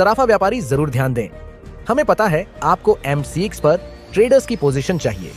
सराफा व्यापारी जरूर ध्यान दें। हमें पता है आपको MCX पर ट्रेडर्स की पोजीशन चाहिए।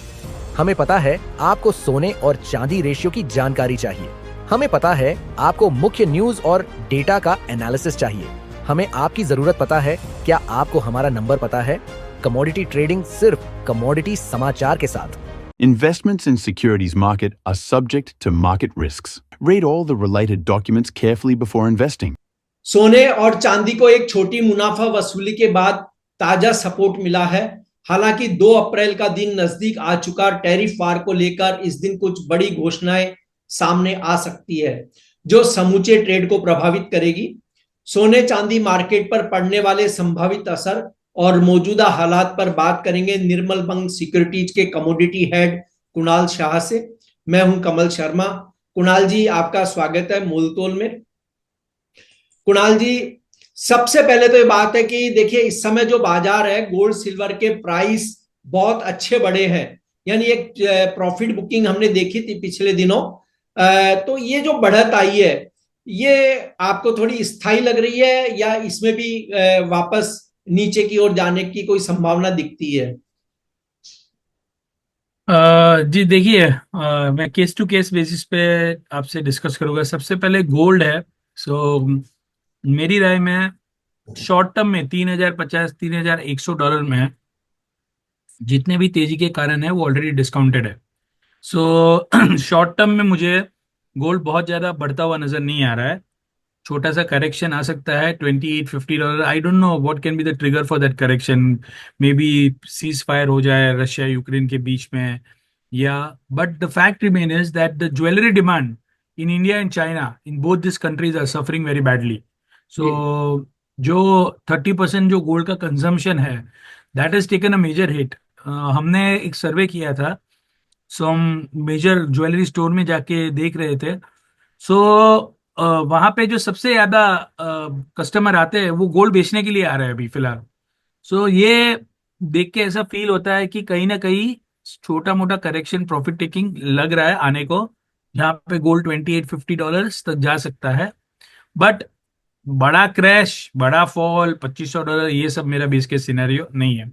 हमें पता है आपको सोने और चांदी रेशियो की जानकारी चाहिए। हमें पता है आपको मुख्य न्यूज और डेटा का एनालिसिस चाहिए। हमें आपकी जरूरत पता है। क्या आपको हमारा नंबर पता है? कमोडिटी ट्रेडिंग सिर्फ कमोडिटी समाचार के साथ। Investments in securities market are subject to market risks. Read all the related documents carefully before investing. सोने और चांदी को एक छोटी मुनाफा वसूली के बाद ताजा सपोर्ट मिला है। हालांकि 2 अप्रैल का दिन नजदीक आ चुका। टैरिफ वार को लेकर इस दिन कुछ बड़ी घोषणाएं सामने आ सकती है जो समूचे ट्रेड को प्रभावित करेगी। सोने चांदी मार्केट पर पड़ने वाले संभावित असर और मौजूदा हालात पर बात करेंगे निर्मल बंग सिक्योरिटीज के कमोडिटी हेड कुणाल शाह से। मैं हूं कमल शर्मा। कुणाल जी, आपका स्वागत है मूलतोल में। कुणाल जी, सबसे पहले तो ये बात है कि देखिए इस समय जो बाजार है, गोल्ड सिल्वर के प्राइस बहुत अच्छे बढ़े हैं, यानी एक प्रॉफिट बुकिंग हमने देखी थी पिछले दिनों। तो ये जो बढ़त आई है, ये आपको थोड़ी स्थायी लग रही है या इसमें भी वापस नीचे की ओर जाने की कोई संभावना दिखती है? जी देखिए, मैं केस टू केस बेसिस पे आपसे डिस्कस करूंगा। सबसे पहले गोल्ड है। सो मेरी राय में शॉर्ट टर्म में 3050 $3100 में है। जितने भी तेजी के कारण है वो ऑलरेडी डिस्काउंटेड है। सो शॉर्ट टर्म में मुझे गोल्ड बहुत ज़्यादा बढ़ता हुआ नज़र नहीं आ रहा है। छोटा सा करेक्शन आ सकता है $2850। I don't know what can be the trigger for that correction. Maybe ceasefire हो जाए रशिया यूक्रेन के बीच में, या but the fact remain is that the jewellery demand in India and China, in both this countries are suffering very badly. So जो 30% जो gold का consumption है, that is taken a major hit. हमने एक सर्वे किया था, सो हम मेजर ज्वेलरी स्टोर में जाके देख रहे थे। सो वहां पे जो सबसे ज्यादा कस्टमर आते हैं वो गोल्ड बेचने के लिए आ रहे हैं अभी फिलहाल। सो ये देख के ऐसा फील होता है कि कहीं ना कहीं छोटा मोटा करेक्शन प्रॉफिट टेकिंग लग रहा है आने को, जहाँ पे गोल्ड $2850 तक जा सकता है। बट बड़ा क्रैश, बड़ा फॉल, $2500, ये सब मेरा बेस केस सिनेरियो नहीं है।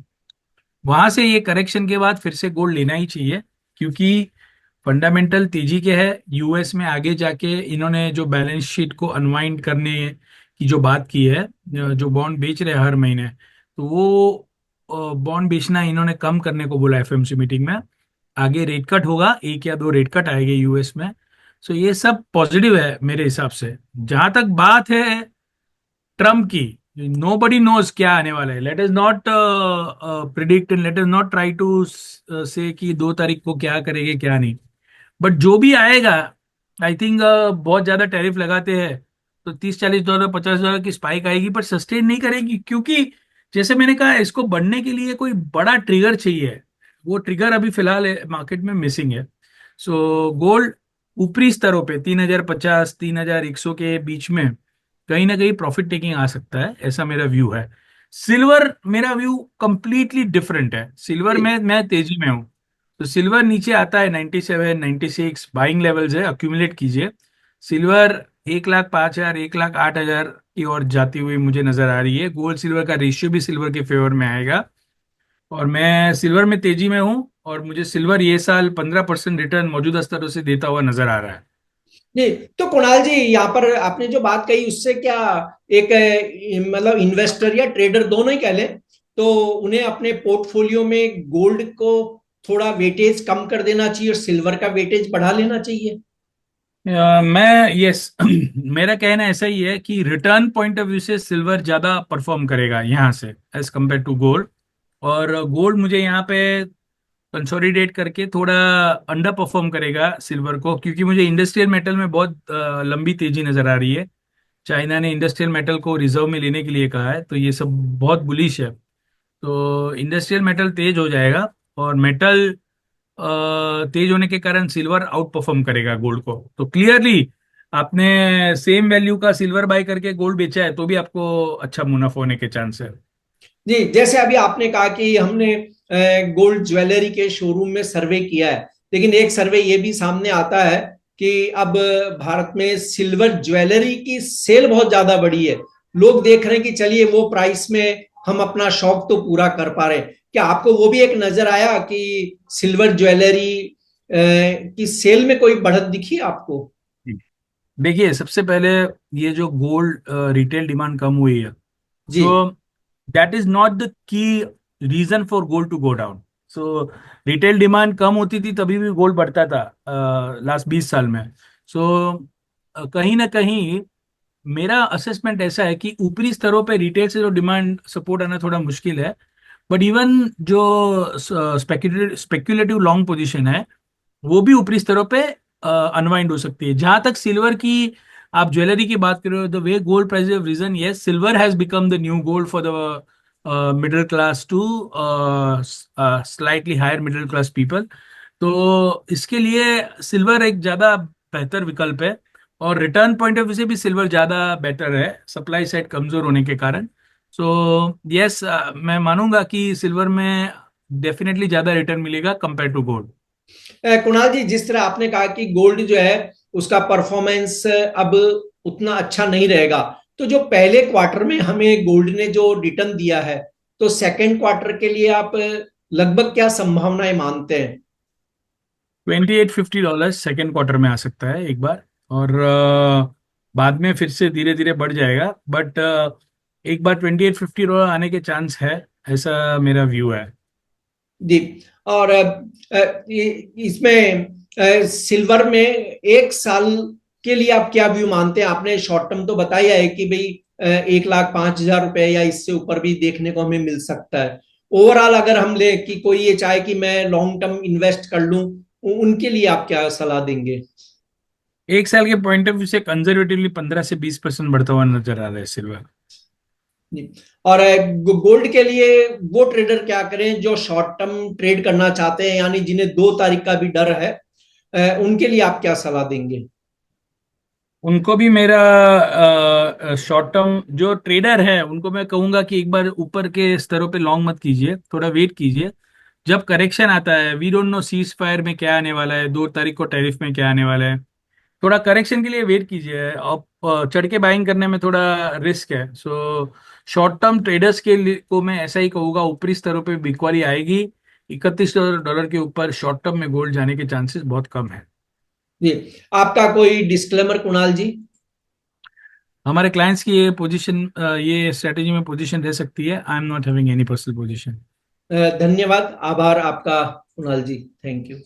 वहां से ये करेक्शन के बाद फिर से गोल्ड लेना ही चाहिए, क्योंकि फंडामेंटल तेजी के है। यूएस में आगे जाके इन्होंने जो बैलेंस शीट को अनवाइंड करने की जो बात की है, जो बॉन्ड बेच रहे हैं हर महीने, तो वो बॉन्ड बेचना इन्होंने कम करने को बोला एफएमसी मीटिंग में। आगे रेट कट होगा, 1 या 2 रेट कट आएंगे यूएस में। सो ये सब पॉजिटिव है मेरे हिसाब से। जहां तक बात है ट्रम्प की, नो बडी नोज क्या आने वाला है। Let us not predict and let us not try to say कि 2 तारीख को क्या करेंगे क्या नहीं। बट जो भी आएगा, आई थिंक बहुत ज्यादा टैरिफ लगाते हैं तो $30-40 $50 की स्पाइक आएगी, पर सस्टेन नहीं करेगी, क्योंकि जैसे मैंने कहा इसको बढ़ने के लिए कोई बड़ा ट्रिगर चाहिए। वो ट्रिगर अभी फिलहाल मार्केट में मिसिंग है। सो गोल्ड ऊपरी स्तरों पे 3050 3100 के बीच में कहीं ना कहीं प्रॉफिट टेकिंग आ सकता है, ऐसा मेरा व्यू है। सिल्वर, मेरा व्यू कंप्लीटली डिफरेंट है। सिल्वर में मैं तेजी में हूँ। तो सिल्वर नीचे आता है 97 96 बाइंग लेवल्स है, अक्यूमुलेट कीजिए। सिल्वर 1,05,000 1,08,000 की ओर जाती हुई मुझे नजर आ रही है। गोल्ड सिल्वर का रेशियो भी सिल्वर के फेवर में आएगा, और मैं सिल्वर में तेजी में हूँ, और मुझे सिल्वर ये साल 15% रिटर्न मौजूदा स्तरों से देता हुआ नजर आ रहा है। जी, तो कुणाल जी, यहाँ पर आपने जो बात कही उससे क्या एक मतलब इन्वेस्टर या ट्रेडर दोनों ही कह लें, तो उन्हें अपने पोर्टफोलियो में गोल्ड को थोड़ा वेटेज कम कर देना चाहिए और सिल्वर का वेटेज बढ़ा लेना चाहिए? मैं यस मेरा कहना ऐसा ही है कि रिटर्न पॉइंट ऑफ व्यू से सिल्वर ज्यादा परफॉर्म करेगा यहाँ से एज कम्पेयर टू गोल्ड। और गोल्ड मुझे यहाँ पे कंसोलिडेट करके थोड़ा अंडर परफॉर्म करेगा सिल्वर को, क्योंकि मुझे इंडस्ट्रियल मेटल में बहुत लंबी तेजी नजर आ रही है। चाइना ने इंडस्ट्रियल मेटल को रिजर्व में लेने के लिए कहा है, तो ये सब बहुत बुलिश है। तो इंडस्ट्रियल मेटल तेज हो जाएगा, और मेटल तेज होने के कारण सिल्वर आउट परफॉर्म करेगा गोल्ड को। तो क्लियरली आपने सेम वैल्यू का सिल्वर बाय करके गोल्ड बेचा है तो भी आपको अच्छा मुनाफा होने के चांस है। जी, जैसे अभी आपने कहा कि हमने गोल्ड ज्वेलरी के शोरूम में सर्वे किया है, लेकिन एक सर्वे ये भी सामने आता है कि अब भारत में सिल्वर ज्वेलरी की सेल बहुत ज्यादा बढ़ी है। लोग देख रहे हैं कि चलिए वो प्राइस में हम अपना शौक तो पूरा कर पा रहे हैं। क्या आपको वो भी एक नजर आया कि सिल्वर ज्वेलरी की सेल में कोई बढ़त दिखी आपको? देखिए, सबसे पहले ये जो गोल्ड रिटेल डिमांड कम हुई है, जी। So that is not the key reason for gold to go down. So retail demand कम होती थी तभी भी गोल्ड बढ़ता था लास्ट 20 साल में। सो कहीं ना कहीं मेरा असेसमेंट ऐसा है कि ऊपरी स्तरों पे रिटेल से जो डिमांड सपोर्ट आना थोड़ा मुश्किल है, बट इवन जो स्पेक्युलेटिव लॉन्ग पोजीशन है वो भी ऊपरी स्तरों पे अनवाइंड हो सकती है। जहां तक सिल्वर की आप ज्वेलरी की बात कर रहे हो, the way gold price have risen, yes, silver has become the new gold for the middle class to slightly higher middle class people. तो इसके लिए सिल्वर एक ज्यादा बेहतर विकल्प है, और रिटर्न पॉइंट ऑफ व्यू से भी सिल्वर ज्यादा बेटर है सप्लाई साइड कमजोर होने के कारण। सो यस, मैं मानूंगा कि सिल्वर में डेफिनेटली ज्यादा रिटर्न मिलेगा कंपेयर टू गोल्ड। कुणाल जी, जिस तरह आपने कहा कि गोल्ड जो है उसका परफॉर्मेंस अब उतना अच्छा नहीं रहेगा, तो जो पहले क्वार्टर में हमें गोल्ड ने जो रिटर्न दिया है, तो सेकंड क्वार्टर के लिए आप लगभग क्या संभावनाएं मानते हैं? $2850 सेकेंड क्वार्टर में आ सकता है एक बार, और बाद में फिर से धीरे धीरे बढ़ जाएगा, बट एक बार $2850 आने के चांस है, ऐसा मेरा व्यू है। जी। और इसमें सिल्वर में एक साल के लिए आप क्या व्यू मानते हैं? आपने शॉर्ट टर्म तो बताया है कि भाई 1,05,000 रुपए या इससे ऊपर भी देखने को हमें मिल सकता है। ओवरऑल अगर हम ले कि कोई ये चाहे कि मैं लॉन्ग टर्म इन्वेस्ट कर लूं, उनके लिए आप क्या सलाह देंगे? एक साल के पॉइंट ऑफ व्यू से कंजर्वेटिवली 15 से 20% बढ़ता हुआ नजर आ रहा है सिल्वर। जी। और गोल्ड के लिए वो ट्रेडर क्या करें जो शॉर्ट टर्म ट्रेड करना चाहते हैं, यानी जिन्हें 2 तारीख का भी डर है, उनके लिए आप क्या सलाह देंगे? उनको भी मेरा शॉर्ट टर्म जो ट्रेडर है उनको मैं कहूंगा कि एक बार ऊपर के स्तरों पे लॉन्ग मत कीजिए, थोड़ा वेट कीजिए। जब करेक्शन आता है, we don't know ceasefire में क्या आने वाला है, 2 तारीख को टैरिफ में क्या आने वाला है, थोड़ा करेक्शन के लिए वेट कीजिए। अब चढ़ के बाइंग करने में थोड़ा रिस्क है। सो शॉर्ट टर्म ट्रेडर्स के लिए को मैं ऐसा ही कहूंगा, ऊपरी स्तरों पे बिकवाली आएगी, $31 के ऊपर शॉर्ट टर्म में गोल्ड जाने के चांसेस बहुत कम है। जी। आपका कोई डिस्क्लेमर कुणाल जी? हमारे क्लाइंट्स की ये पोजीशन, ये स्ट्रेटेजी में पोजीशन रह सकती है। I am not having any personal position. धन्यवाद, आभार आपका कुणाल जी, थैंक यू।